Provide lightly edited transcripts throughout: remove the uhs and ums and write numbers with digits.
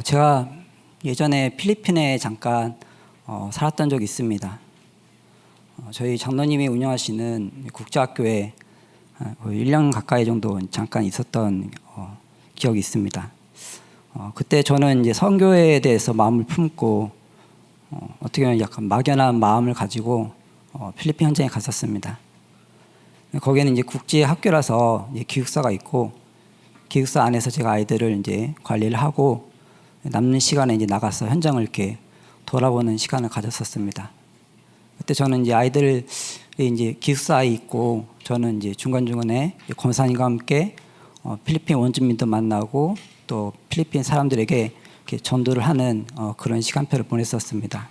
제가 예전에 필리핀에 잠깐 살았던 적이 있습니다. 저희 장로님이 운영하시는 국제학교에 1년 가까이 정도 잠깐 있었던 기억이 있습니다. 그때 저는 이제 선교에 대해서 마음을 품고 어떻게 보면 약간 막연한 마음을 가지고 필리핀 현장에 갔었습니다. 거기에는 이제 국제학교라서 이제 기숙사가 있고 기숙사 안에서 제가 아이들을 이제 관리를 하고 남는 시간에 이제 나가서 현장을 이렇게 돌아보는 시간을 가졌었습니다. 그때 저는 이제 아이들이 이제 기숙사에 있고 저는 이제 중간중간에 권사님과 함께 필리핀 원주민도 만나고 또 필리핀 사람들에게 이렇게 전도를 하는 그런 시간표를 보냈었습니다.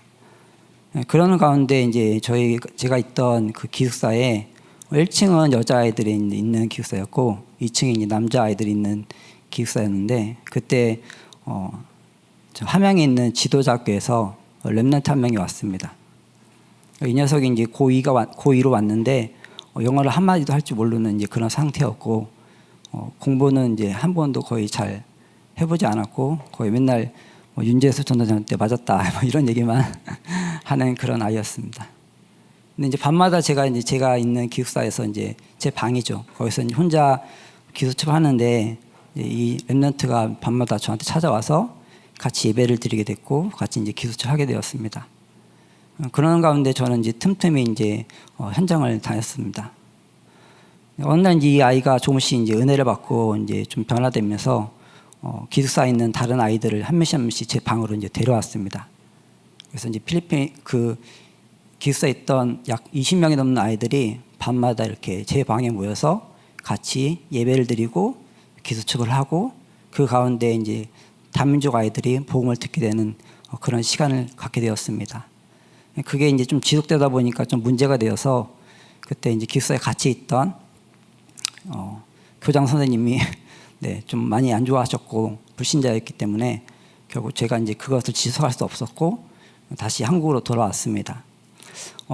그러는 가운데 이제 제가 있던 그 기숙사에 1층은 여자아이들이 있는 기숙사였고 2층이 이제 남자아이들이 있는 기숙사였는데 그때 함양에 있는 지도자학교에서 렘넌트 한 명이 왔습니다. 이 녀석이 이제 고2로 왔는데 영어를 한마디도 할 줄 모르는 이제 그런 상태였고 공부는 이제 한 번도 거의 잘 해보지 않았고 거의 맨날 윤재수 전도사한테 맞았다 이런 얘기만 하는 그런 아이였습니다. 근데 이제 밤마다 제가 있는 기숙사에서 이제 제 방이죠. 거기서 이제 혼자 기도첩을 하는데 이 렘넌트가 밤마다 저한테 찾아와서 같이 예배를 드리게 됐고 같이 이제 기도첩을 하게 되었습니다. 그런 가운데 저는 이제 틈틈이 이제 현장을 다녔습니다. 어느 날 이 아이가 조금씩 이제 은혜를 받고 이제 좀 변화되면서 기숙사에 있는 다른 아이들을 한 명씩 제 방으로 이제 데려왔습니다. 그래서 이제 필리핀 그 기숙사에 있던 약 20명이 넘는 아이들이 밤마다 이렇게 제 방에 모여서 같이 예배를 드리고 기도첩을 하고 그 가운데 이제 다민족 아이들이 복음을 듣게 되는 그런 시간을 갖게 되었습니다. 그게 이제 좀 지속되다 보니까 좀 문제가 되어서 그때 이제 기숙사에 같이 있던 교장 선생님이 네, 좀 많이 안 좋아하셨고 불신자였기 때문에 결국 제가 이제 그것을 지속할 수 없었고 다시 한국으로 돌아왔습니다.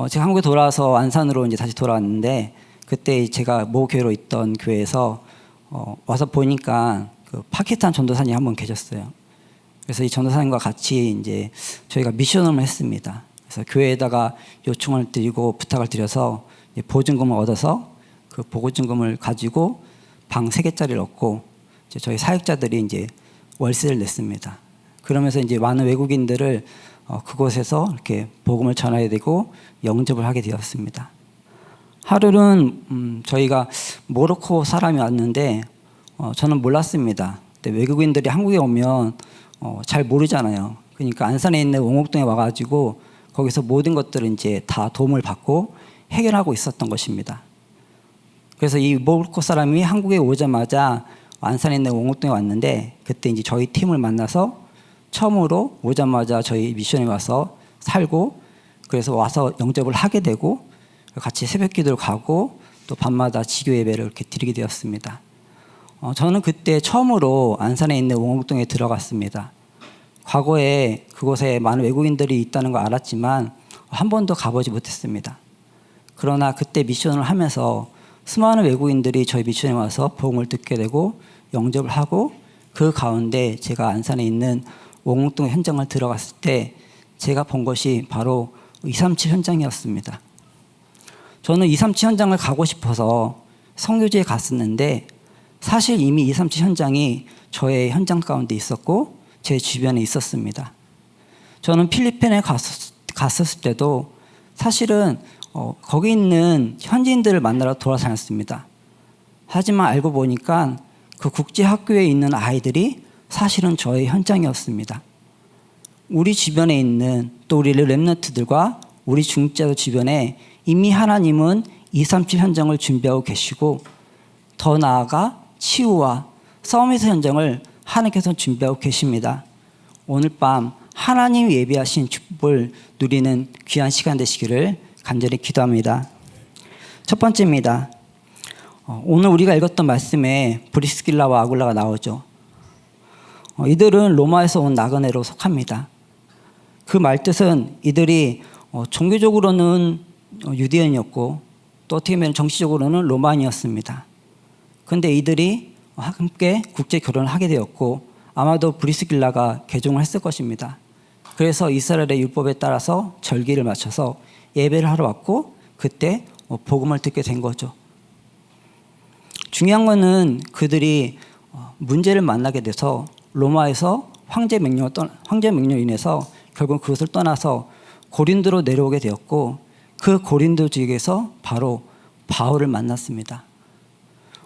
제가 한국에 돌아와서 안산으로 이제 다시 돌아왔는데 그때 제가 모 교회로 있던 교회에서 와서 보니까 그 파키스탄 전도사님 한 분 계셨어요. 그래서 이 전도사님과 같이 이제 저희가 미션을 했습니다. 그래서 교회에다가 요청을 드리고 부탁을 드려서 보증금을 얻어서 그 보증금을 가지고 방 3개짜리를 얻고 이제 저희 사역자들이 이제 월세를 냈습니다. 그러면서 이제 많은 외국인들을 그곳에서 이렇게 복음을 전해야 되고 영접을 하게 되었습니다. 하루는 저희가 모로코 사람이 왔는데 저는 몰랐습니다. 근데 외국인들이 한국에 오면 잘 모르잖아요. 그러니까 안산에 있는 옹옥동에 와가지고 거기서 모든 것들을 이제 다 도움을 받고 해결하고 있었던 것입니다. 그래서 이 모로코 사람이 한국에 오자마자 안산에 있는 옹옥동에 왔는데 그때 이제 저희 팀을 만나서 처음으로 오자마자 저희 미션에 와서 살고 그래서 와서 영접을 하게 되고 같이 새벽기도를 가고 또 밤마다 지교 예배를 이렇게 드리게 되었습니다. 저는 그때 처음으로 안산에 있는 옹옥동에 들어갔습니다. 과거에 그곳에 많은 외국인들이 있다는 걸 알았지만 한 번도 가보지 못했습니다. 그러나 그때 미션을 하면서 수많은 외국인들이 저희 미션에 와서 복음을 듣게 되고 영접을 하고 그 가운데 제가 안산에 있는 옹옥동 현장을 들어갔을 때 제가 본 것이 바로 237 현장이었습니다. 저는 237 현장을 가고 싶어서 선교지에 갔었는데 사실 이미 237 현장이 저의 현장 가운데 있었고 제 주변에 있었습니다. 저는 필리핀에 갔었을 때도 사실은 거기 있는 현지인들을 만나러 돌아다녔습니다. 하지만 알고 보니까 그 국제학교에 있는 아이들이 사실은 저의 현장이었습니다. 우리 주변에 있는 또 우리 렘넌트들과 우리 중직자들 주변에 이미 하나님은 237 현장을 준비하고 계시고 더 나아가 치유와 싸움에서 현장을 하나님께서 준비하고 계십니다. 오늘 밤 하나님 예비하신 축복을 누리는 귀한 시간 되시기를 간절히 기도합니다. 첫 번째입니다. 오늘 우리가 읽었던 말씀에 브리스길라와 아굴라가 나오죠. 이들은 로마에서 온 나그네로 속합니다. 그 말뜻은 이들이 종교적으로는 유대인이었고 또 어떻게 보면 정치적으로는 로마인이었습니다. 그런데 이들이 함께 국제 결혼을 하게 되었고 아마도 브리스길라가 개종을 했을 것입니다. 그래서 이스라엘의 율법에 따라서 절기를 맞춰서 예배를 하러 왔고 그때 복음을 듣게 된 거죠. 중요한 거는 그들이 문제를 만나게 돼서 로마에서 황제 명령으로 인해서 결국 그것을 떠나서 고린도로 내려오게 되었고 그 고린도 지역에서 바로 바울을 만났습니다.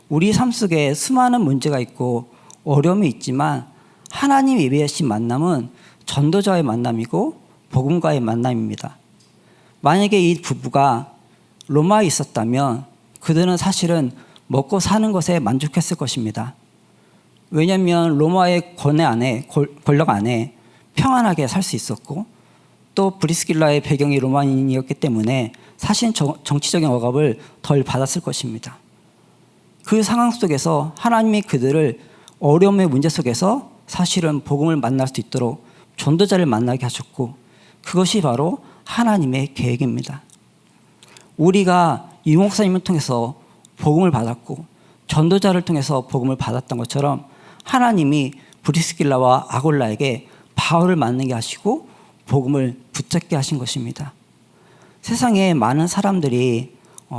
우리 삶 속에 수많은 문제가 있고 어려움이 있지만 하나님 예배하신 만남은 전도자의 만남이고 복음과의 만남입니다. 만약에 이 부부가 로마에 있었다면 그들은 사실은 먹고 사는 것에 만족했을 것입니다. 왜냐하면 로마의 권력 안에 평안하게 살 수 있었고 또 브리스길라의 배경이 로마인이었기 때문에 사실 정치적인 억압을 덜 받았을 것입니다. 그 상황 속에서 하나님이 그들을 어려움의 문제 속에서 사실은 복음을 만날 수 있도록 전도자를 만나게 하셨고 그것이 바로 하나님의 계획입니다. 우리가 유 목사님을 통해서 복음을 받았고 전도자를 통해서 복음을 받았던 것처럼 하나님이 브리스길라와 아굴라에게 바울을 만나게 하시고 복음을 붙잡게 하신 것입니다. 세상에 많은 사람들이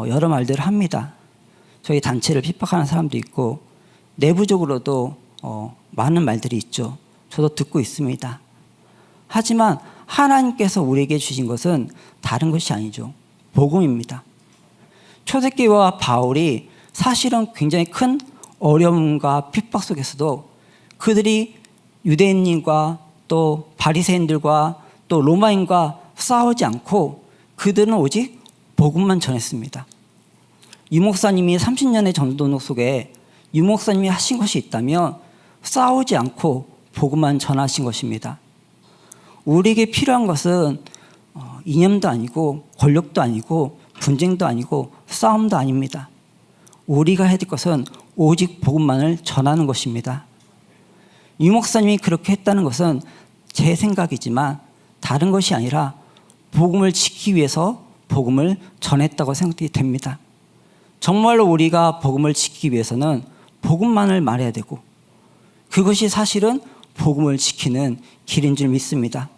여러 말들을 합니다. 저희 단체를 핍박하는 사람도 있고 내부적으로도 많은 말들이 있죠. 저도 듣고 있습니다. 하지만 하나님께서 우리에게 주신 것은 다른 것이 아니죠. 복음입니다. 초대교회와 바울이 사실은 굉장히 큰 어려움과 핍박 속에서도 그들이 유대인과 또 바리새인들과 또 로마인과 싸우지 않고 그들은 오직 복음만 전했습니다. 유 목사님이 30년의 전도록 속에 유 목사님이 하신 것이 있다면 싸우지 않고 복음만 전하신 것입니다. 우리에게 필요한 것은 이념도 아니고 권력도 아니고 분쟁도 아니고 싸움도 아닙니다. 우리가 해야 될 것은 오직 복음만을 전하는 것입니다. 유 목사님이 그렇게 했다는 것은 제 생각이지만 다른 것이 아니라 복음을 지키기 위해서 복음을 전했다고 생각이 됩니다. 정말로 우리가 복음을 지키기 위해서는 복음만을 말해야 되고 그것이 사실은 복음을 지키는 길인 줄 믿습니다.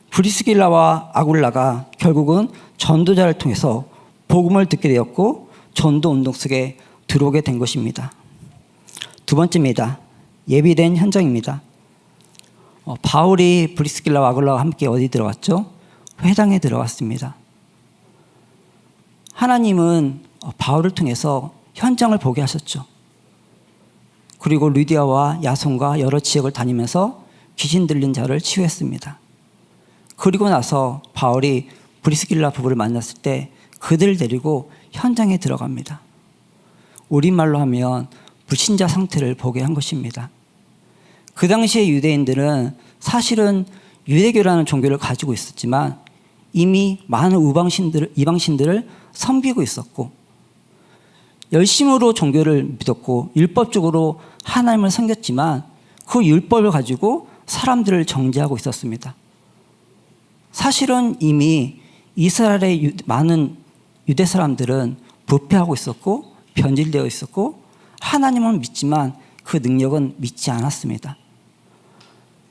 브리스길라와 아굴라가 결국은 전도자를 통해서 복음을 듣게 되었고 전도 운동 속에 들어오게 된 것입니다. 두 번째입니다. 예비된 현장입니다. 바울이 브리스길라와 아굴라와 함께 어디 들어갔죠? 회당에 들어갔습니다. 하나님은 바울을 통해서 현장을 보게 하셨죠. 그리고 리디아와 야손과 여러 지역을 다니면서 귀신 들린 자를 치유했습니다. 그리고 나서 바울이 브리스길라 부부를 만났을 때 그들을 데리고 현장에 들어갑니다. 우리말로 하면 불신자 상태를 보게 한 것입니다. 그 당시에 유대인들은 사실은 유대교라는 종교를 가지고 있었지만 이미 많은 이방신들을 섬기고 있었고 열심으로 종교를 믿었고 율법적으로 하나님을 섬겼지만 그 율법을 가지고 사람들을 정죄하고 있었습니다. 사실은 이미 이스라엘의 많은 유대 사람들은 부패하고 있었고 변질되어 있었고 하나님은 믿지만 그 능력은 믿지 않았습니다.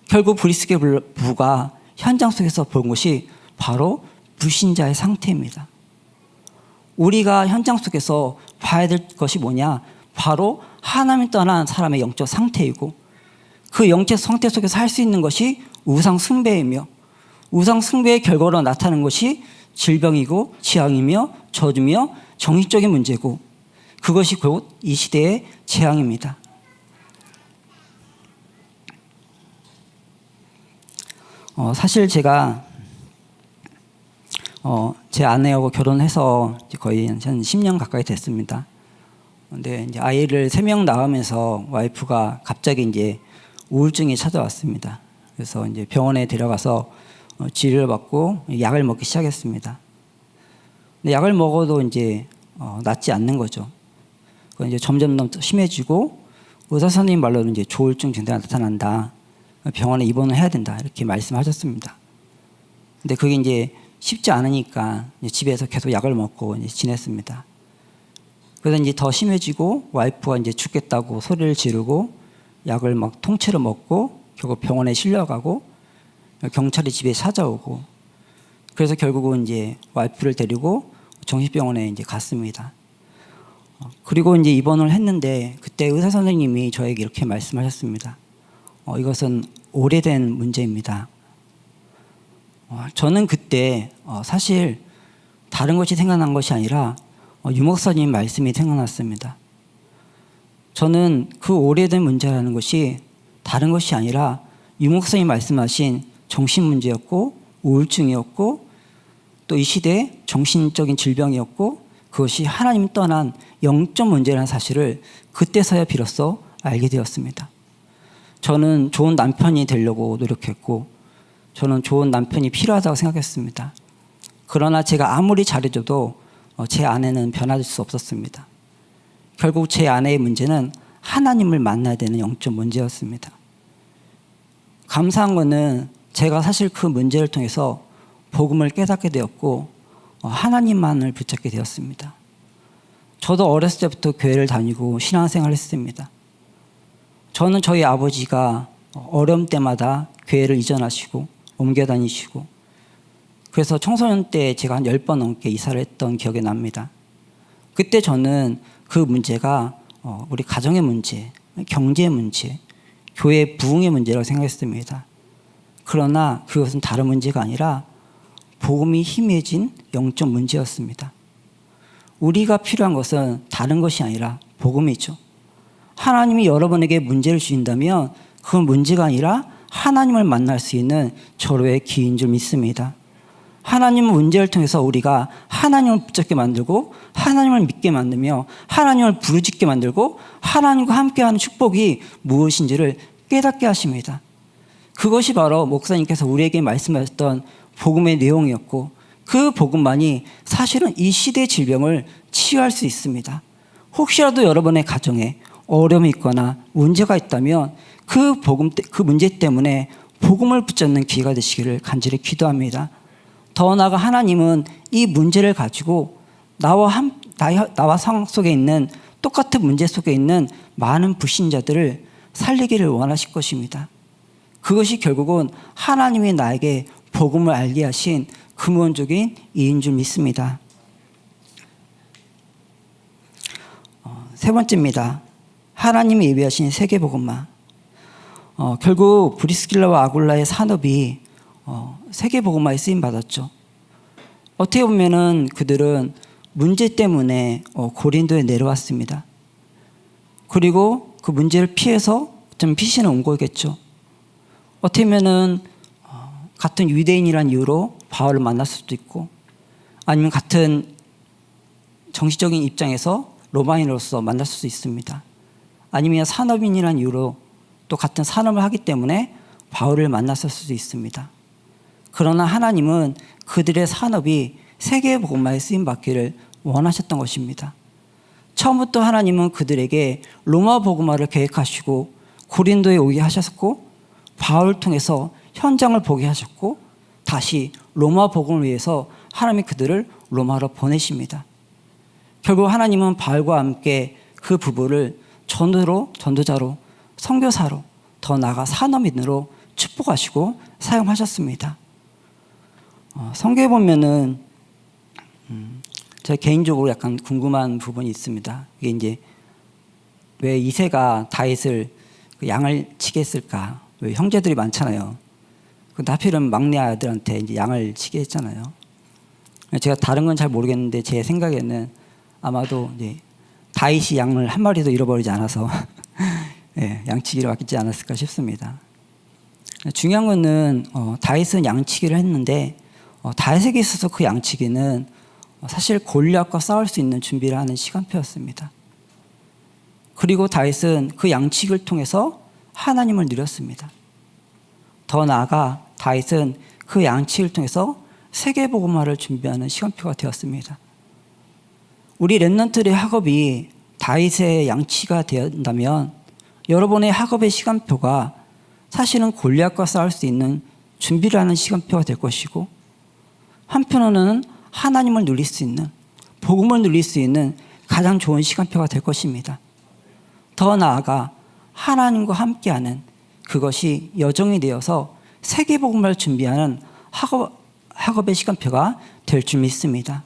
결국 브리스길라 부부가 현장 속에서 본 것이 바로 불신자의 상태입니다. 우리가 현장 속에서 봐야 될 것이 뭐냐? 바로 하나님 떠난 사람의 영적 상태이고 그 영적 상태 속에서 할 수 있는 것이 우상 숭배이며 우상 숭배의 결과로 나타나는 것이 질병이고 지향이며 저주며 정신적인 문제고 그것이 곧 이 시대의 재앙입니다. 사실 제가 제 아내하고 결혼해서 거의 한 10년 가까이 됐습니다. 근데 이제 아이를 3명 낳으면서 와이프가 갑자기 이제 우울증이 찾아왔습니다. 그래서 이제 병원에 데려가서 치료를 받고 약을 먹기 시작했습니다. 근데 약을 먹어도 이제 낫지 않는 거죠. 그 이제 점점 더 심해지고 의사 선생님 말로는 이제 조울증 증세가 나타난다. 병원에 입원을 해야 된다. 이렇게 말씀하셨습니다. 근데 그게 이제 쉽지 않으니까 이제 집에서 계속 약을 먹고 이제 지냈습니다. 그래서 이제 더 심해지고 와이프가 이제 죽겠다고 소리를 지르고 약을 막 통째로 먹고 결국 병원에 실려가고 경찰이 집에 찾아오고 그래서 결국은 이제 와이프를 데리고 정신병원에 이제 갔습니다. 그리고 이제 입원을 했는데 그때 의사 선생님이 저에게 이렇게 말씀하셨습니다. 이것은 오래된 문제입니다. 저는 그때 사실 다른 것이 생각난 것이 아니라 유 목사님 말씀이 생각났습니다. 저는 그 오래된 문제라는 것이 다른 것이 아니라 유 목사님 말씀하신 정신 문제였고 우울증이었고 또 이 시대의 정신적인 질병이었고 그것이 하나님 떠난 영적 문제라는 사실을 그때서야 비로소 알게 되었습니다. 저는 좋은 남편이 되려고 노력했고 저는 좋은 남편이 필요하다고 생각했습니다. 그러나 제가 아무리 잘해줘도 제 아내는 변화될 수 없었습니다. 결국 제 아내의 문제는 하나님을 만나야 되는 영적 문제였습니다. 감사한 것은 제가 사실 그 문제를 통해서 복음을 깨닫게 되었고 하나님만을 붙잡게 되었습니다. 저도 어렸을 때부터 교회를 다니고 신앙생활을 했습니다. 저는 저희 아버지가 어려움 때마다 교회를 이전하시고 옮겨 다니시고 그래서 청소년 때 제가 한 10번 넘게 이사를 했던 기억이 납니다. 그때 저는 그 문제가 우리 가정의 문제, 경제의 문제, 교회 부흥의 문제라고 생각했습니다. 그러나 그것은 다른 문제가 아니라 복음이 희미해진 영적 문제였습니다. 우리가 필요한 것은 다른 것이 아니라 복음이죠. 하나님이 여러분에게 문제를 주신다면 그 문제가 아니라 하나님을 만날 수 있는 절호의 기회인 줄 믿습니다. 하나님은 문제를 통해서 우리가 하나님을 붙잡게 만들고 하나님을 믿게 만들며 하나님을 부르짖게 만들고 하나님과 함께하는 축복이 무엇인지를 깨닫게 하십니다. 그것이 바로 목사님께서 우리에게 말씀하셨던 복음의 내용이었고 그 복음만이 사실은 이 시대의 질병을 치유할 수 있습니다. 혹시라도 여러분의 가정에 어려움이 있거나 문제가 있다면 그 문제 때문에 복음을 붙잡는 기회가 되시기를 간절히 기도합니다. 더 나아가 하나님은 이 문제를 가지고 나와 상황 속에 있는 똑같은 문제 속에 있는 많은 불신자들을 살리기를 원하실 것입니다. 그것이 결국은 하나님이 나에게 복음을 알게 하신 근원적인 이유인 줄 믿습니다. 세 번째입니다. 하나님이 예비하신 세계복음화. 결국 브리스길라와 아굴라의 산업이 세계복음화에 쓰임받았죠. 어떻게 보면은 그들은 문제 때문에 고린도에 내려왔습니다. 그리고 그 문제를 피해서 좀 피신을 온 거겠죠. 어떻게 보면은 같은 유대인이란 이유로 바울을 만났을 수도 있고 아니면 같은 정치적인 입장에서 로마인으로서 만났을 수 있습니다. 아니면 산업인이란 이유로 또 같은 산업을 하기 때문에 바울을 만났을 수도 있습니다. 그러나 하나님은 그들의 산업이 세계 복음화에 쓰임받기를 원하셨던 것입니다. 처음부터 하나님은 그들에게 로마 복음화를 계획하시고 고린도에 오게 하셨고 바울을 통해서 현장을 보게 하셨고 다시 로마 복음을 위해서 하나님이 그들을 로마로 보내십니다. 결국 하나님은 바울과 함께 그 부부를 전도자로 선교사로 더 나아가 산업인으로 축복하시고 사용하셨습니다. 성경에 보면은 제가 개인적으로 약간 궁금한 부분이 있습니다. 이게 이제 왜 이새가 다윗을 양을 치게 했을까? 왜 형제들이 많잖아요. 하필은 막내 아들한테 이제 양을 치게 했잖아요. 제가 다른 건 잘 모르겠는데 제 생각에는 아마도 이제 다윗이 양을 한 마리도 잃어버리지 않아서 네, 양치기를 맡기지 않았을까 싶습니다. 중요한 거는 다윗은 양치기를 했는데 다윗에게 있어서 그 양치기는 사실 골리앗과 싸울 수 있는 준비를 하는 시간표였습니다. 그리고 다윗은 그 양치기를 통해서 하나님을 누렸습니다. 더 나아가 다윗은 그 양치기를 통해서 세계복음화를 준비하는 시간표가 되었습니다. 우리 렘넌트의 학업이 다윗의 양치가 된다면 여러분의 학업의 시간표가 사실은 골리앗과 싸울 수 있는 준비를 하는 시간표가 될 것이고 한편으로는 하나님을 누릴 수 있는 복음을 누릴 수 있는 가장 좋은 시간표가 될 것입니다. 더 나아가 하나님과 함께하는 그것이 여정이 되어서 세계복음을 준비하는 학업의 시간표가 될 줄 믿습니다.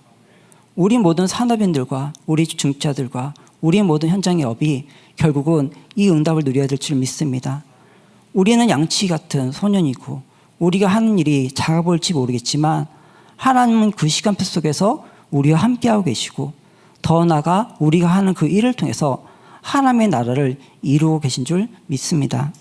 우리 모든 산업인들과 우리 중직자들과 우리 모든 현장의 업이 결국은 이 응답을 누려야 될 줄 믿습니다. 우리는 양치 같은 소년이고 우리가 하는 일이 작아 보일지 모르겠지만 하나님은 그 시간표 속에서 우리와 함께하고 계시고 더 나아가 우리가 하는 그 일을 통해서 하나님의 나라를 이루고 계신 줄 믿습니다.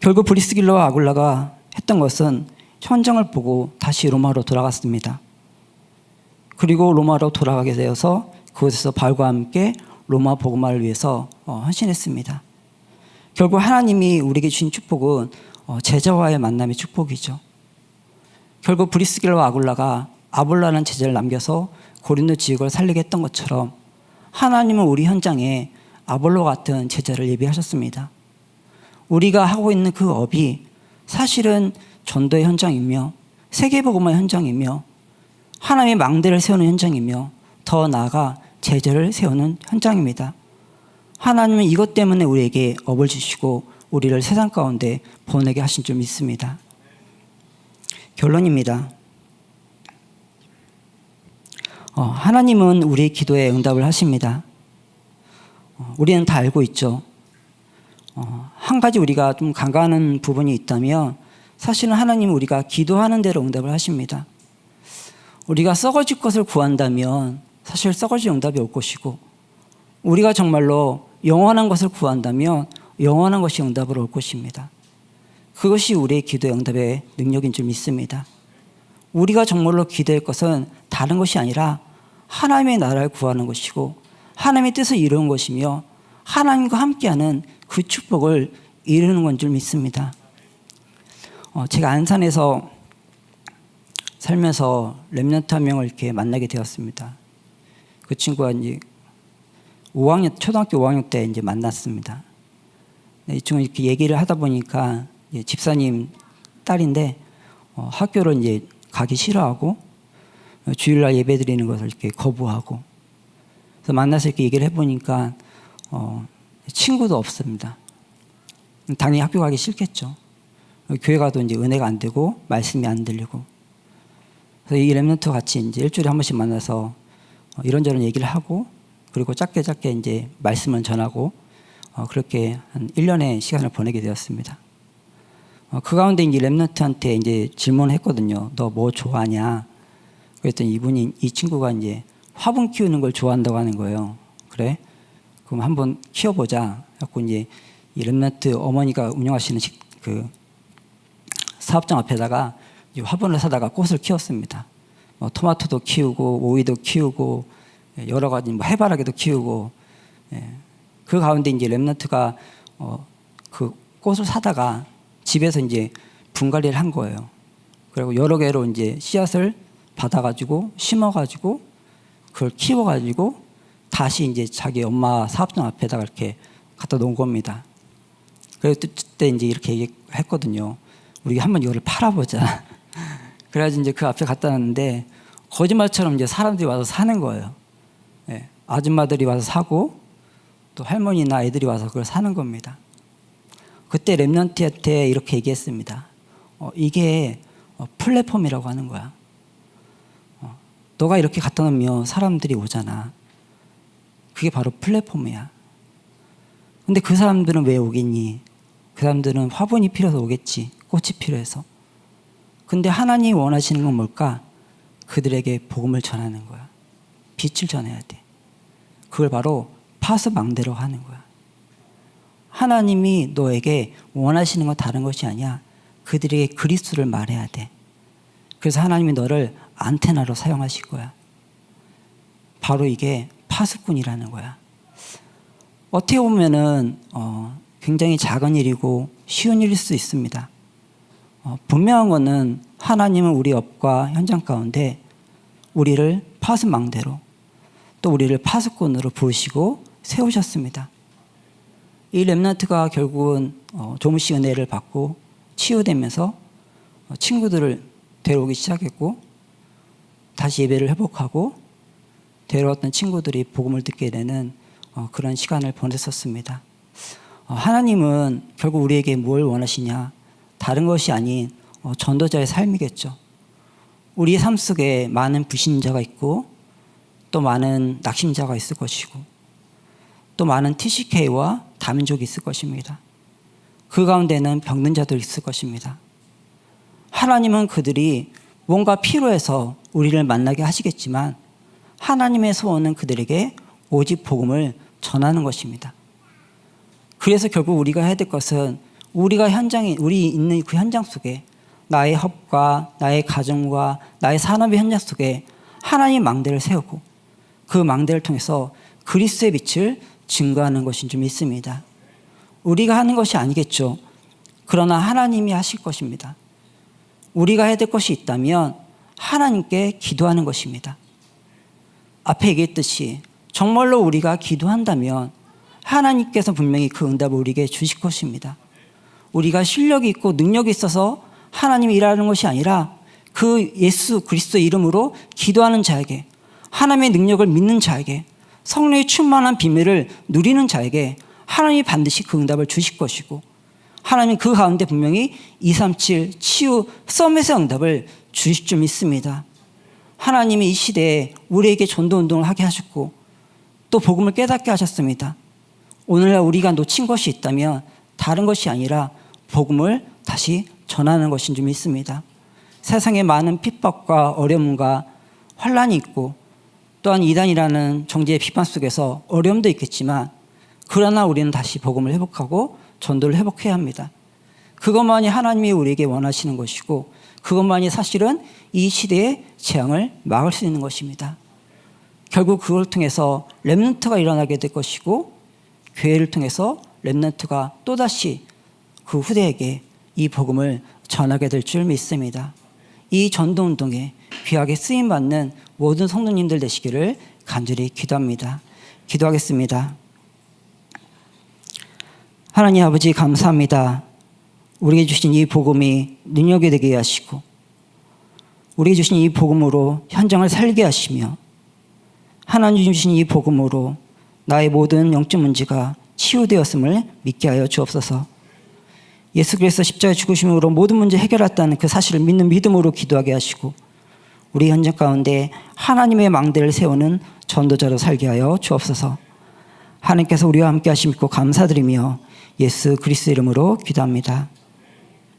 결국 브리스길라와 아굴라가 했던 것은 현장을 보고 다시 로마로 돌아갔습니다. 그리고 로마로 돌아가게 되어서 그곳에서 바울과 함께 로마 복음화를 위해서 헌신했습니다. 결국 하나님이 우리에게 주신 축복은 제자와의 만남의 축복이죠. 결국 브리스길라와 아굴라가 아볼라는 제자를 남겨서 고린도 지역을 살리게 했던 것처럼 하나님은 우리 현장에 아볼로 같은 제자를 예비하셨습니다. 우리가 하고 있는 그 업이 사실은 전도의 현장이며 세계복음화의 현장이며 하나님의 망대를 세우는 현장이며 더 나아가 제자를 세우는 현장입니다. 하나님은 이것 때문에 우리에게 업을 주시고 우리를 세상 가운데 보내게 하신 줄 믿습니다. 결론입니다. 하나님은 우리의 기도에 응답을 하십니다. 우리는 다 알고 있죠. 한 가지 우리가 좀 간과하는 부분이 있다면 사실은 하나님은 우리가 기도하는 대로 응답을 하십니다. 우리가 썩어질 것을 구한다면 사실 썩어질 응답이 올 것이고 우리가 정말로 영원한 것을 구한다면 영원한 것이 응답으로 올 것입니다. 그것이 우리의 기도의 응답의 능력인 줄 믿습니다. 우리가 정말로 기도할 것은 다른 것이 아니라 하나님의 나라를 구하는 것이고 하나님의 뜻을 이루는 것이며 하나님과 함께하는 그 축복을 이루는 건 줄 믿습니다. 제가 안산에서 살면서 렘넌트 한 명을 이렇게 만나게 되었습니다. 그 친구가 이제 초등학교 5학년 때 이제 만났습니다. 이 친구 이렇게 얘기를 하다 보니까 집사님 딸인데 학교를 이제 가기 싫어하고 주일날 예배 드리는 것을 이렇게 거부하고 그래서 만나서 이렇게 얘기를 해보니까 친구도 없습니다. 당연히 학교 가기 싫겠죠. 교회 가도 이제 은혜가 안 되고 말씀이 안 들리고 그래서 이 렘넌트와 같이 이제 일주일에 한 번씩 만나서 이런저런 얘기를 하고 그리고 짧게 이제 말씀을 전하고 그렇게 한 1년의 시간을 보내게 되었습니다. 그 가운데 이제 렘넌트한테 이제 질문을 했거든요. 너 뭐 좋아하냐? 그랬더니 이 친구가 이제 화분 키우는 걸 좋아한다고 하는 거예요. 그래? 그럼 한번 키워보자. 갖고 이제 이 렘넌트 어머니가 운영하시는 그 사업장 앞에다가 화분을 사다가 꽃을 키웠습니다. 토마토도 키우고 오이도 키우고 여러 가지 해바라기도 키우고 그 가운데 이제 렘넌트가 그 꽃을 사다가 집에서 이제 분갈이를 한 거예요. 그리고 여러 개로 이제 씨앗을 받아가지고 심어가지고 그걸 키워가지고 다시 이제 자기 엄마 사업장 앞에다가 이렇게 갖다 놓은 겁니다. 그래서 그때 이제 이렇게 얘기했거든요. 우리 한번 이거를 팔아보자. 그래가지고 이제 그 앞에 갖다 놨는데 거짓말처럼 이제 사람들이 와서 사는 거예요. 아줌마들이 와서 사고 또 할머니나 애들이 와서 그걸 사는 겁니다. 그때 렘넌트한테 이렇게 얘기했습니다. 이게 플랫폼이라고 하는 거야. 너가 이렇게 갖다 놓으면 사람들이 오잖아. 그게 바로 플랫폼이야. 근데 그 사람들은 왜 오겠니? 그 사람들은 화분이 필요해서 오겠지. 꽃이 필요해서. 근데 하나님이 원하시는 건 뭘까? 그들에게 복음을 전하는 거야. 빛을 전해야 돼. 그걸 바로 파수망대로 하는 거야. 하나님이 너에게 원하시는 건 다른 것이 아니야. 그들에게 그리스도를 말해야 돼. 그래서 하나님이 너를 안테나로 사용하실 거야. 바로 이게 파수꾼이라는 거야. 어떻게 보면은 굉장히 작은 일이고 쉬운 일일 수 있습니다. 분명한 것은 하나님은 우리 업과 현장 가운데 우리를 파수망대로 또 우리를 파수꾼으로 부르시고 세우셨습니다. 이 렘넌트가 결국은 조금씩 은혜를 받고 치유되면서 친구들을 데려오기 시작했고 다시 예배를 회복하고 데려왔던 친구들이 복음을 듣게 되는 그런 시간을 보냈었습니다. 하나님은 결국 우리에게 뭘 원하시냐? 다른 것이 아닌 전도자의 삶이겠죠. 우리의 삶 속에 많은 불신자가 있고 또 많은 낙심자가 있을 것이고 또 많은 TCK와 다민족이 있을 것입니다. 그 가운데는 병든 자도 있을 것입니다. 하나님은 그들이 뭔가 필요해서 우리를 만나게 하시겠지만 하나님의 소원은 그들에게 오직 복음을 전하는 것입니다. 그래서 결국 우리가 해야 될 것은 우리 있는 그 현장 속에 나의 협과 나의 가정과 나의 산업의 현장 속에 하나님의 망대를 세우고 그 망대를 통해서 그리스도의 빛을 증거하는 것인 줄 믿습니다. 우리가 하는 것이 아니겠죠. 그러나 하나님이 하실 것입니다. 우리가 해야 될 것이 있다면 하나님께 기도하는 것입니다. 앞에 얘기했듯이 정말로 우리가 기도한다면 하나님께서 분명히 그 응답을 우리에게 주실 것입니다. 우리가 실력이 있고 능력이 있어서 하나님이 일하는 것이 아니라 그 예수 그리스도의 이름으로 기도하는 자에게, 하나님의 능력을 믿는 자에게, 성령의 충만한 비밀을 누리는 자에게 하나님이 반드시 그 응답을 주실 것이고 하나님은 그 가운데 분명히 237 치유 서밋의 응답을 주실 줄 믿습니다. 하나님이 이 시대에 우리에게 전도운동을 하게 하셨고 또 복음을 깨닫게 하셨습니다. 오늘날 우리가 놓친 것이 있다면 다른 것이 아니라 복음을 다시 전하는 것인 줄 믿습니다. 세상에 많은 핍박과 어려움과 환란이 있고 또한 이단이라는 정죄의 비판 속에서 어려움도 있겠지만 그러나 우리는 다시 복음을 회복하고 전도를 회복해야 합니다. 그것만이 하나님이 우리에게 원하시는 것이고 그것만이 사실은 이 시대의 재앙을 막을 수 있는 것입니다. 결국 그걸 통해서 렘넌트가 일어나게 될 것이고 교회를 통해서 렘넌트가 또다시 그 후대에게 이 복음을 전하게 될 줄 믿습니다. 이 전도운동에 귀하게 쓰임받는 모든 성도님들 되시기를 간절히 기도합니다. 기도하겠습니다. 하나님 아버지 감사합니다. 우리에게 주신 이 복음이 능력이 되게 하시고 우리에게 주신 이 복음으로 현장을 살게 하시며 하나님 주신 이 복음으로 나의 모든 영적 문제가 치유되었음을 믿게 하여 주옵소서. 예수 그리스도 십자가의 죽으심으로 모든 문제 해결했다는 그 사실을 믿는 믿음으로 기도하게 하시고 우리 현장 가운데 하나님의 망대를 세우는 전도자로 살게 하여 주옵소서. 하나님께서 우리와 함께 하심을 감사드리며 예수 그리스도 이름으로 기도합니다.